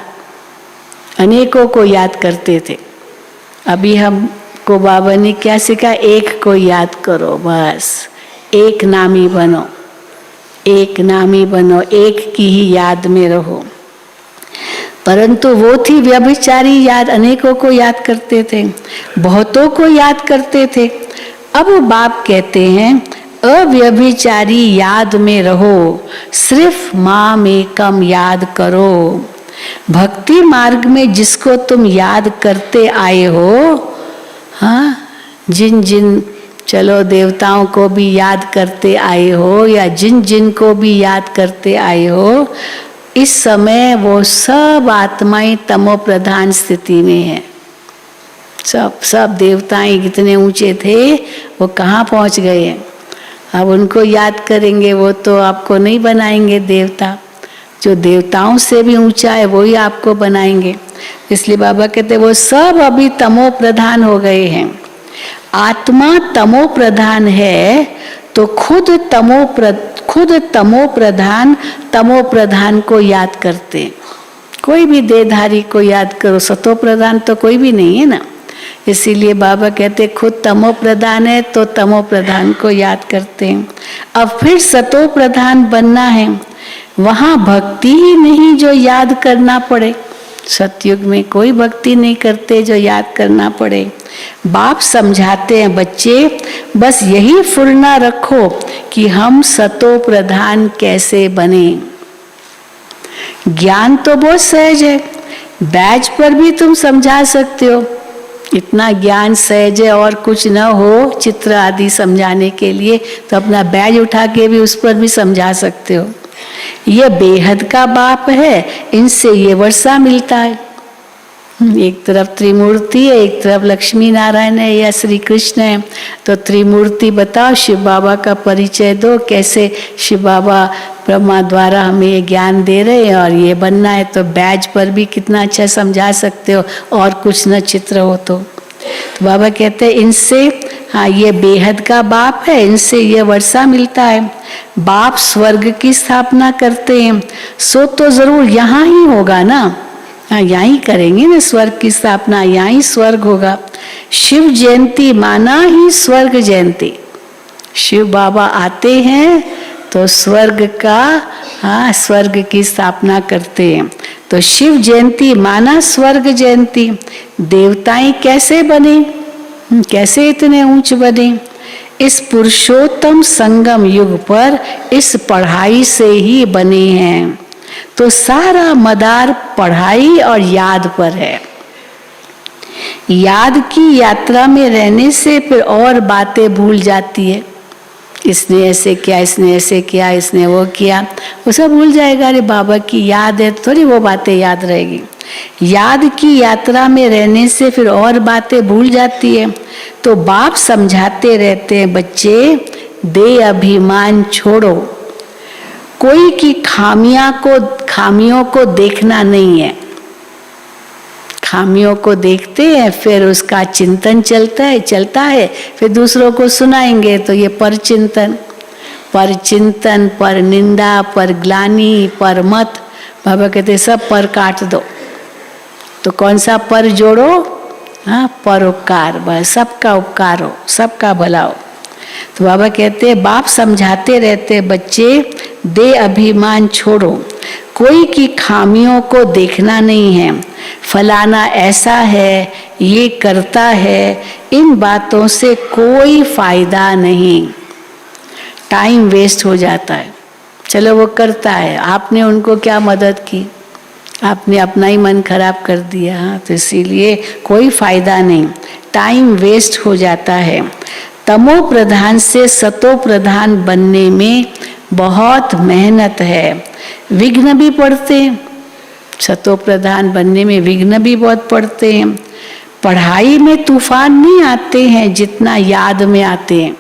अनेकों को याद करते थे। अभी हमको बाबा ने क्या सिखा, एक को याद करो, बस एक नामी बनो, एक नामी बनो, एक की ही याद में रहो। परंतु वो थी व्यभिचारी याद, अनेकों को याद करते थे, बहुतों को याद करते थे। अब बाप कहते हैं अव्यभिचारी याद में रहो, सिर्फ माम एकम याद करो। भक्ति मार्ग में जिसको तुम याद करते आए हो, हाँ, जिन जिन चलो देवताओं को भी याद करते आए हो या जिन जिन को भी याद करते आए हो, इस समय वो सब आत्माएं तमो प्रधान स्थिति में है। सब देवताएं कितने ऊंचे थे, वो कहाँ पहुंच गए हैं। अब उनको याद करेंगे, वो तो आपको नहीं बनाएंगे देवता। जो देवताओं से भी ऊंचा है वही आपको बनाएंगे। इसलिए बाबा कहते वो सब अभी तमो प्रधान हो गए हैं। आत्मा तमो प्रधान है तो खुद तमो प्रधान को याद करते। कोई भी देहधारी को याद करो, सतो प्रधान तो कोई भी नहीं है ना। इसीलिए बाबा कहते खुद तमो प्रधान है तो तमो प्रधान को याद करते हैं। अब फिर सतो प्रधान बनना है, वहां भक्ति ही नहीं जो याद करना पड़े। सतयुग में कोई भक्ति नहीं करते जो याद करना पड़े। बाप समझाते हैं बच्चे बस यही फुर्ना रखो कि हम सतो प्रधान कैसे बने। ज्ञान तो बहुत सहज है, बैज पर भी तुम समझा सकते हो। इतना ज्ञान सहज है और कुछ न हो चित्र आदि समझाने के लिए तो अपना बैज उठा के भी उस पर भी समझा सकते हो। ये बेहद का बाप है, इनसे ये वर्षा मिलता है। एक तरफ त्रिमूर्ति है, एक तरफ लक्ष्मी नारायण है या श्री कृष्ण है। तो त्रिमूर्ति बताओ, शिव बाबा का परिचय दो, कैसे शिव बाबा ब्रह्मा द्वारा हमें ये ज्ञान दे रहे हैं और ये बनना है। तो बैज पर भी कितना अच्छा समझा सकते हो और कुछ न चित्र हो तो बाबा कहते हैं इनसे, हाँ ये बेहद का बाप है, इनसे ये वर्षा मिलता है। बाप स्वर्ग की स्थापना करते हैं, सो तो जरूर यहाँ ही होगा ना। हाँ यहाँ ही करेंगे ना स्वर्ग की स्थापना, यहाँ ही स्वर्ग होगा। शिव जयंती माना ही स्वर्ग जयंती। शिव बाबा आते हैं तो स्वर्ग का, हाँ स्वर्ग की स्थापना करते हैं। तो शिव जयंती माना स्वर्ग जयंती। देवताएं कैसे बने, कैसे इतने ऊंच बने? इस पुरुषोत्तम संगम युग पर इस पढ़ाई से ही बने हैं। तो सारा मदार पढ़ाई और याद पर है। याद की यात्रा में रहने से फिर और बातें भूल जाती है। इसने ऐसे किया, इसने ऐसे किया, इसने वो किया, वो सब भूल जाएगा। अरे बाबा की याद है, थोड़ी वो बातें याद रहेगी। याद की यात्रा में रहने से फिर और बातें भूल जाती है। तो बाप समझाते रहते हैं बच्चे दे अभिमान छोड़ो। कोई की खामियों को देखना नहीं है। खामियों को देखते हैं फिर उसका चिंतन चलता है, फिर दूसरों को सुनाएंगे तो ये पर चिंतन, पर निंदा, पर ग्लानि, पर मत। बाबा कहते सब पर काट दो। तो कौन सा पर जोड़ो? हाँ परोपकार, बस सबका उपकार हो, सबका भला हो। तो बाबा कहते बाप समझाते रहते बच्चे दे अभिमान छोड़ो। कोई की खामियों को देखना नहीं है। फलाना ऐसा है, ये करता है, इन बातों से कोई फायदा नहीं। टाइम वेस्ट हो जाता है। चलो वो करता है, आपने उनको क्या मदद की? आपने अपना ही मन खराब कर दिया। तो इसीलिए कोई फायदा नहीं, टाइम वेस्ट हो जाता है। तमो प्रधान से सतो प्रधान बनने में बहुत मेहनत है, विघ्न भी पड़ते हैं। सतो प्रधान बनने में विघ्न भी बहुत पड़ते हैं। पढ़ाई में तूफान नहीं आते हैं जितना याद में आते हैं।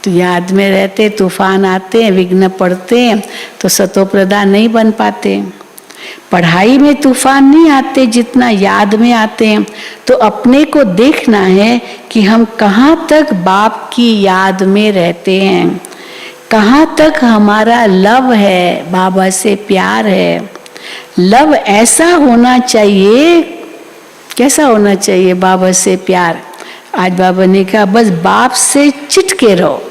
तो याद में रहते तूफान आते हैं, विघ्न पड़ते हैं, तो सतो प्रधान नहीं बन पाते। पढ़ाई में तूफान नहीं आते जितना याद में आते हैं। तो अपने को देखना है कि हम कहाँ तक बाप की याद में रहते हैं, कहाँ तक हमारा लव है, बाबा से प्यार है। लव ऐसा होना चाहिए, कैसा होना चाहिए बाबा से प्यार? आज बाबा ने कहा बस बाप से चिटके रहो।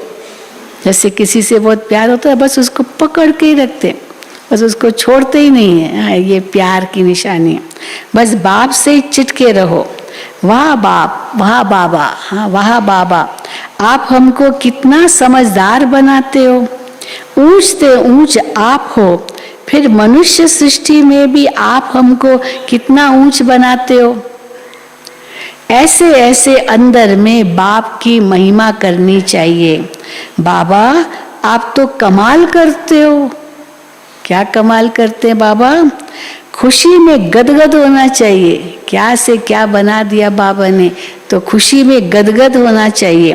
जैसे किसी से बहुत प्यार होता है बस उसको पकड़ के ही रखते, बस उसको छोड़ते ही नहीं है। हाँ, ये प्यार की निशानी है। बस बाप से चिटके रहो। वाह बाप, वाह बाबा, हाँ वाह बाबा, आप हमको कितना समझदार बनाते हो। ऊंच से ऊंच आप हो, फिर मनुष्य सृष्टि में भी आप हमको कितना ऊंच बनाते हो। ऐसे ऐसे अंदर में बाप की महिमा करनी चाहिए। बाबा आप तो कमाल करते हो। क्या कमाल करते हैं बाबा? खुशी में गदगद होना चाहिए। क्या से क्या बना दिया बाबा ने, तो खुशी में गदगद होना चाहिए।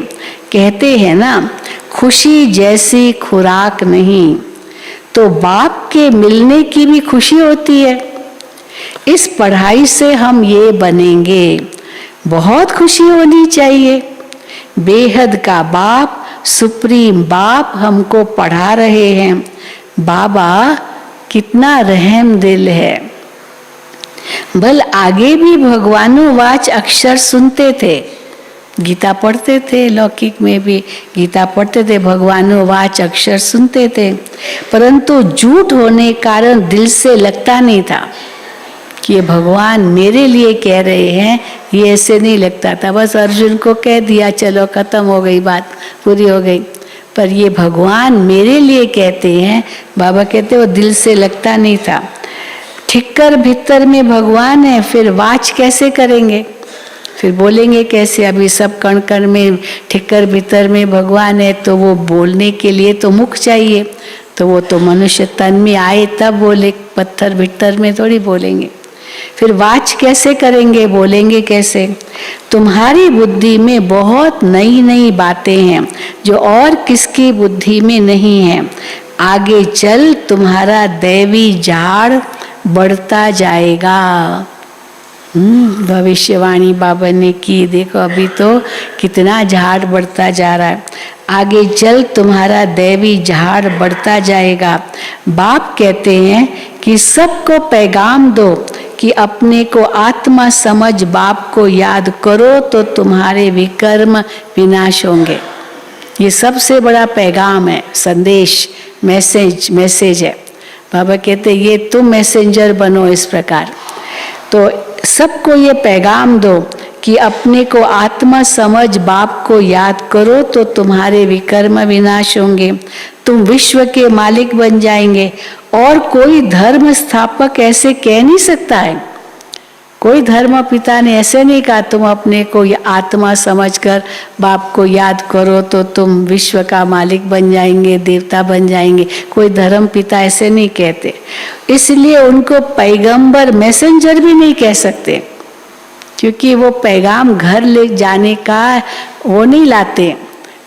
कहते हैं ना, खुशी जैसी खुराक नहीं, तो बाप के मिलने की भी खुशी होती है। इस पढ़ाई से हम ये बनेंगे, बहुत खुशी होनी चाहिए। बेहद का बाप, सुप्रीम बाप हमको पढ़ा रहे हैं। बाबा कितना रहम दिल है। बल आगे भी भगवानुवाच अक्षर सुनते थे, गीता पढ़ते थे, लौकिक में भी गीता पढ़ते थे, भगवानुवाच अक्षर सुनते थे, परंतु झूठ होने कारण दिल से लगता नहीं था कि ये भगवान मेरे लिए कह रहे हैं। ये ऐसे नहीं लगता था, बस अर्जुन को कह दिया, चलो खत्म हो गई, बात पूरी हो गई। पर ये भगवान मेरे लिए कहते हैं, बाबा कहते वो दिल से लगता नहीं था। ठिक्कर भीतर में भगवान है, फिर वाच कैसे करेंगे, फिर बोलेंगे कैसे? अभी सब कण कण में ठिक्कर भीतर में भगवान है, तो वो बोलने के लिए तो मुख चाहिए, तो वो तो मनुष्य तन में आए तब बोले, पत्थर भीतर में थोड़ी बोलेंगे। फिर वाच कैसे करेंगे, बोलेंगे कैसे? तुम्हारी बुद्धि में बहुत नई नई बातें हैं जो और किसकी बुद्धि में नहीं है। आगे चल तुम्हारा दैवी झाड़ बढ़ता जाएगा। भविष्यवाणी बाबा ने की, देखो अभी तो कितना झाड़ बढ़ता जा रहा है। आगे चल तुम्हारा दैवी झाड़ बढ़ता जाएगा। बाप कहते हैं कि सबको पैगाम दो कि अपने को आत्मा समझ बाप को याद करो तो तुम्हारे विकर्म विनाश होंगे। ये सबसे बड़ा पैगाम है, संदेश, मैसेज है। बाबा कहते ये तुम मैसेंजर बनो इस प्रकार। तो सबको ये पैगाम दो कि अपने को आत्मा समझ बाप को याद करो तो तुम्हारे विकर्म विनाश होंगे, तुम विश्व के मालिक बन जाएंगे। और कोई धर्म स्थापक ऐसे कह नहीं सकता है, कोई धर्म पिता ने ऐसे नहीं कहा तुम अपने को आत्मा समझकर बाप को याद करो तो तुम विश्व का मालिक बन जाएंगे, देवता बन जाएंगे। कोई धर्म पिता ऐसे नहीं कहते, इसलिए उनको पैगंबर मैसेंजर भी नहीं कह सकते, क्योंकि वो पैगाम घर ले जाने का वो नहीं लाते।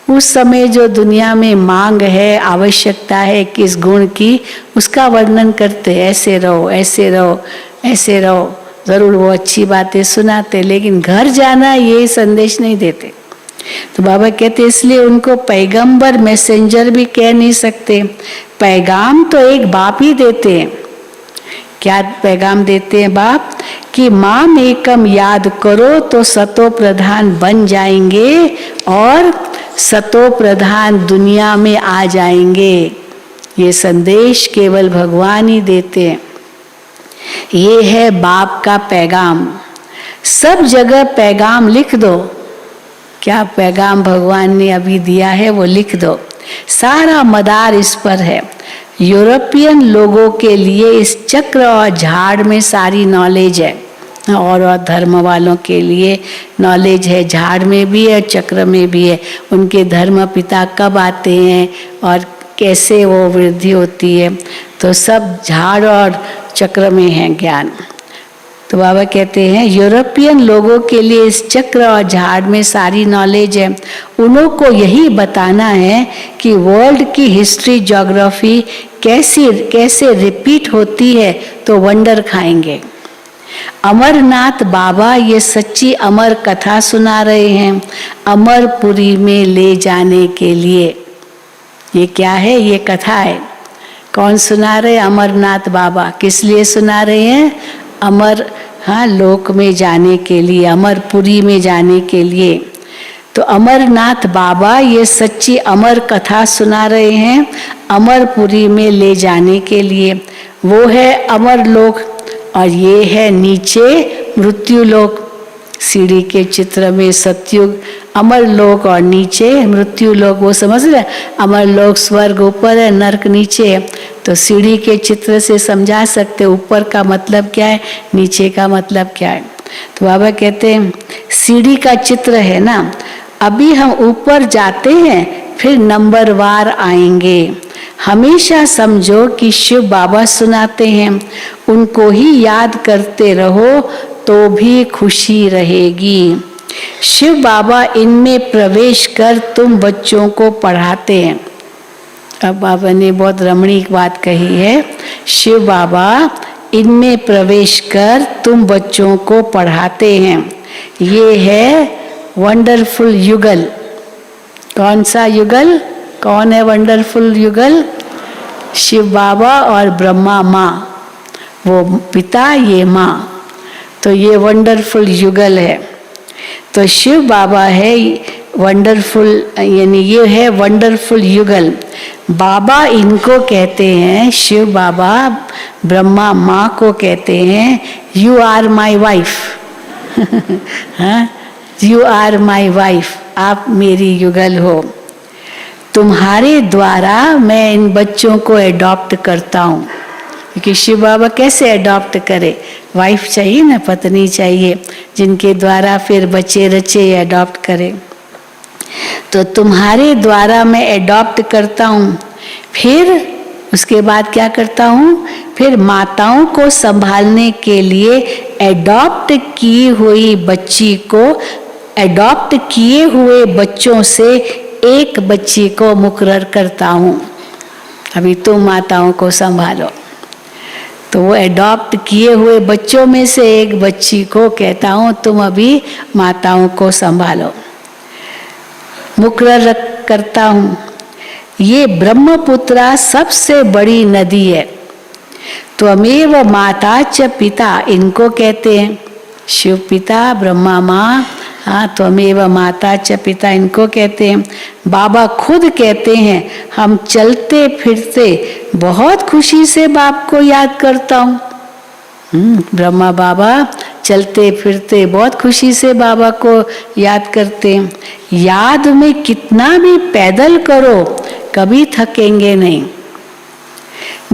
उस समय जो दुनिया में मांग है, आवश्यकता है किस गुण की, उसका वर्णन करते, ऐसे रहो, ऐसे रहो, ऐसे रहो। जरूर वो अच्छी बातें सुनाते, लेकिन घर जाना ये संदेश नहीं देते। तो बाबा कहते इसलिए उनको पैगंबर मैसेंजर भी कह नहीं सकते। पैगाम तो एक बाप ही देते हैं। क्या पैगाम देते हैं बाप? कि माम एकम याद करो तो सतो प्रधान बन जाएंगे और सतो प्रधान दुनिया में आ जाएंगे। ये संदेश केवल भगवान ही देते हैं। ये है बाप का पैगाम। सब जगह पैगाम लिख दो, क्या पैगाम भगवान ने अभी दिया है वो लिख दो। सारा मदार इस पर है। यूरोपियन लोगों के लिए इस चक्र और झाड़ में सारी नॉलेज है, और धर्म वालों के लिए नॉलेज है, झाड़ में भी है, चक्र में भी है। उनके धर्म पिता कब आते हैं और कैसे वो वृद्धि होती है, तो सब झाड़ और चक्र में है ज्ञान। तो बाबा कहते हैं यूरोपियन लोगों के लिए इस चक्र और झाड़ में सारी नॉलेज है। उन्हों को यही बताना है कि वर्ल्ड की हिस्ट्री, ज्योग्राफी कैसे रिपीट होती है, तो वंडर खाएंगे। अमरनाथ बाबा ये सच्ची अमर कथा सुना रहे हैं अमरपुरी में ले जाने के लिए। ये क्या है? ये कथा है। कौन सुना रहे? अमरनाथ बाबा। किस लिए सुना रहे हैं? अमर लोक में जाने के लिए, अमरपुरी में जाने के लिए। तो अमरनाथ बाबा ये सच्ची अमर कथा सुना रहे हैं अमरपुरी में ले जाने के लिए। वो है अमर लोक और ये है नीचे मृत्यु लोक। सीढ़ी के चित्र में सतयुग अमर लोक और नीचे मृत्यु लोक, वो समझ रहे? अमर लोक स्वर्ग ऊपर है, नरक नीचे है। तो सीढ़ी के चित्र से समझा सकते ऊपर का मतलब क्या है, नीचे का मतलब क्या है। तो बाबा कहते हैं सीढ़ी का चित्र है ना, अभी हम ऊपर जाते हैं फिर नंबरवार आएंगे। हमेशा समझो कि शिव बाबा सुनाते हैं, उनको ही याद करते रहो तो भी खुशी रहेगी। शिव बाबा इनमें प्रवेश कर तुम बच्चों को पढ़ाते हैं। अब बाबा ने बहुत रमणीक बात कही है, शिव बाबा इनमें प्रवेश कर तुम बच्चों को पढ़ाते हैं। ये है वंडरफुल युगल। कौन सा युगल? कौन है वंडरफुल युगल? शिव बाबा और ब्रह्मा माँ, वो पिता ये माँ, तो ये वंडरफुल युगल है। तो शिव बाबा है वंडरफुल, यानी ये है वंडरफुल युगल। बाबा इनको कहते हैं, शिव बाबा ब्रह्मा माँ को कहते हैं यू आर माई वाइफ। हाँ, यू आर माई वाइफ, आप मेरी युगल हो। तुम्हारे द्वारा मैं इन बच्चों को एडॉप्ट करता हूँ। क्योंकि शिव बाबा कैसे एडॉप्ट करे? वाइफ चाहिए ना, पत्नी चाहिए जिनके द्वारा फिर बच्चे रचे एडॉप्ट करे। तो तुम्हारे द्वारा मैं एडॉप्ट करता हूँ, फिर उसके बाद क्या करता हूँ? फिर माताओं को संभालने के लिए एडॉप्ट की हुई बच्ची को, एडॉप्ट किए हुए बच्चों से एक बच्ची को मुकर्रर करता हूँ, अभी तुम माताओं को संभालो। तो वो एडॉप्ट किए हुए बच्चों में से एक बच्ची को कहता हूँ तुम अभी माताओं को संभालो, मुकर्रर करता हूँ। ये ब्रह्मपुत्रा सबसे बड़ी नदी है। त्वमेव माता च पिता, इनको कहते हैं शिव पिता ब्रह्मा माँ। हाँ, त्वमेव माता च पिता इनको कहते हैं। बाबा खुद कहते हैं हम चलते फिरते बहुत खुशी से बाप को याद करता हूँ। ब्रह्मा बाबा चलते फिरते बहुत खुशी से बाबा को याद करते हैं। याद में कितना भी पैदल करो कभी थकेंगे नहीं।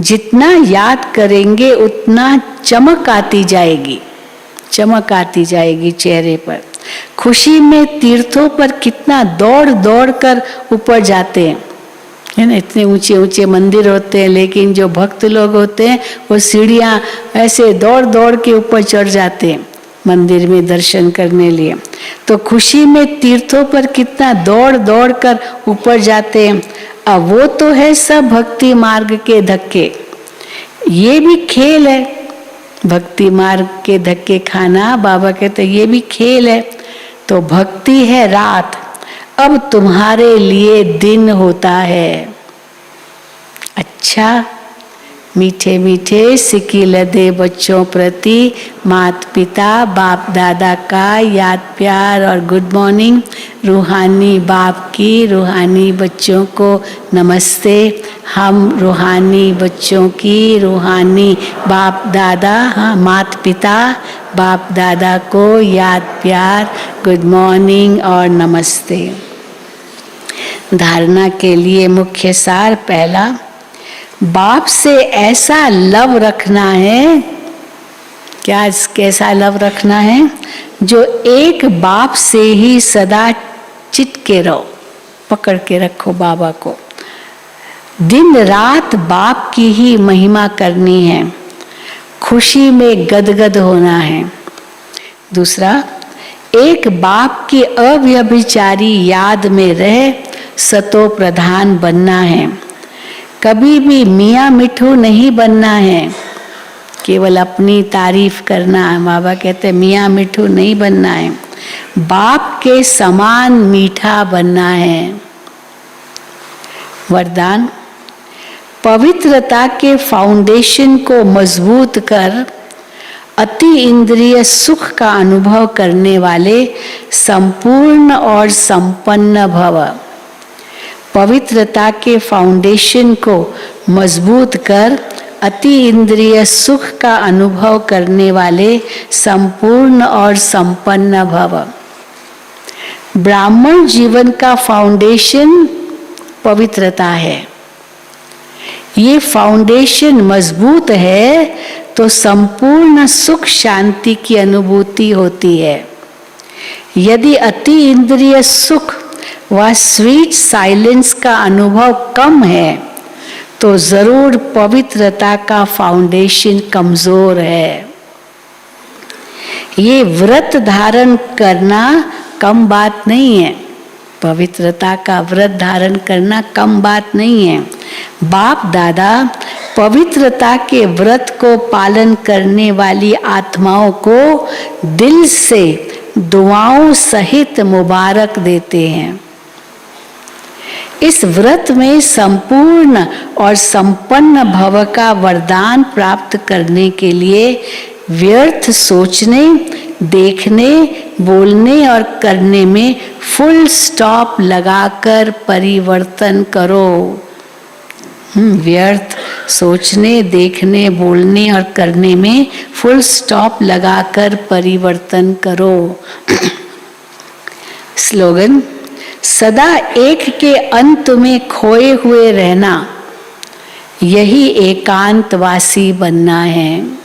जितना याद करेंगे उतना चमक आती जाएगी, चमक आती जाएगी चेहरे पर। खुशी में तीर्थों पर कितना दौड़ दौड़ कर ऊपर जाते हैं, है ना। इतने ऊंचे ऊंचे मंदिर होते हैं, लेकिन जो भक्त लोग होते हैं वो सीढ़ियाँ ऐसे दौड़ दौड़ के ऊपर चढ़ जाते हैं मंदिर में दर्शन करने लिए। तो खुशी में तीर्थों पर कितना दौड़ दौड़ कर ऊपर जाते हैं। अब वो तो है सब भक्ति मार्ग के धक्के, ये भी खेल है। भक्ति मार्ग के धक्के खाना, बाबा कहते ये भी खेल है। तो भक्ति है रात, अब तुम्हारे लिए दिन होता है। अच्छा, मीठे मीठे सिक्की लदे बच्चों प्रति माता पिता बाप दादा का याद प्यार और गुड मॉर्निंग। रूहानी बाप की रूहानी बच्चों को नमस्ते। हम रूहानी बच्चों की रूहानी बाप दादा, हाँ, माता पिता बाप दादा को याद प्यार गुड मॉर्निंग और नमस्ते। धारणा के लिए मुख्य सार पहला, बाप से ऐसा लव रखना है। क्या कैसा लव रखना है? जो एक बाप से ही सदा चिटके रहो, पकड़ के रखो बाबा को। दिन रात बाप की ही महिमा करनी है, खुशी में गदगद होना है। दूसरा, एक बाप की अव्यभिचारी याद में रह सतो प्रधान बनना है। कभी भी मियाँ मिठू नहीं बनना है, केवल अपनी तारीफ करना है। बाबा कहते हैं मियाँ मिठू नहीं बनना है, बाप के समान मीठा बनना है। वरदान, पवित्रता के फाउंडेशन को मजबूत कर अति इंद्रिय सुख का अनुभव करने वाले संपूर्ण और संपन्न भव। पवित्रता के फाउंडेशन को मजबूत कर अति इंद्रिय सुख का अनुभव करने वाले संपूर्ण और संपन्न भव। ब्राह्मण जीवन का फाउंडेशन पवित्रता है। ये फाउंडेशन मजबूत है तो संपूर्ण सुख शांति की अनुभूति होती है। यदि अति इंद्रिय सुख व स्वीट साइलेंस का अनुभव कम है तो जरूर पवित्रता का फाउंडेशन कमजोर है। ये व्रत धारण करना कम बात नहीं है, पवित्रता का व्रत धारण करना कम बात नहीं है। बाप दादा पवित्रता के व्रत को पालन करने वाली आत्माओं को दिल से दुआओं सहित मुबारक देते हैं। इस व्रत में संपूर्ण और संपन्न भव का वरदान प्राप्त करने के लिए व्यर्थ सोचने, देखने, बोलने और करने में फुल स्टॉप लगाकर परिवर्तन करो। व्यर्थ सोचने, देखने, बोलने और करने में फुल स्टॉप लगाकर परिवर्तन करो। स्लोगन: सदा एक के अंत में खोए हुए रहना, यही एकांतवासी बनना है।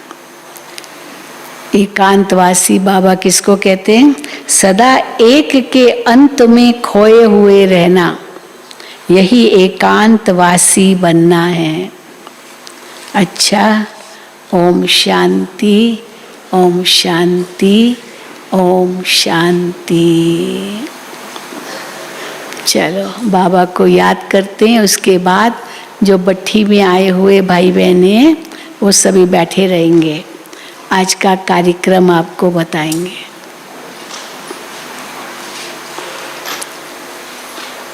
एकांतवासी बाबा किसको कहते हैं? सदा एक के अंत में खोए हुए रहना, यही एकांतवासी बनना है। अच्छा, ओम शांति, ओम शांति, ओम शांति। चलो बाबा को याद करते हैं, उसके बाद जो भट्ठी में आए हुए भाई बहने हैं वो सभी बैठे रहेंगे, आज का कार्यक्रम आपको बताएंगे।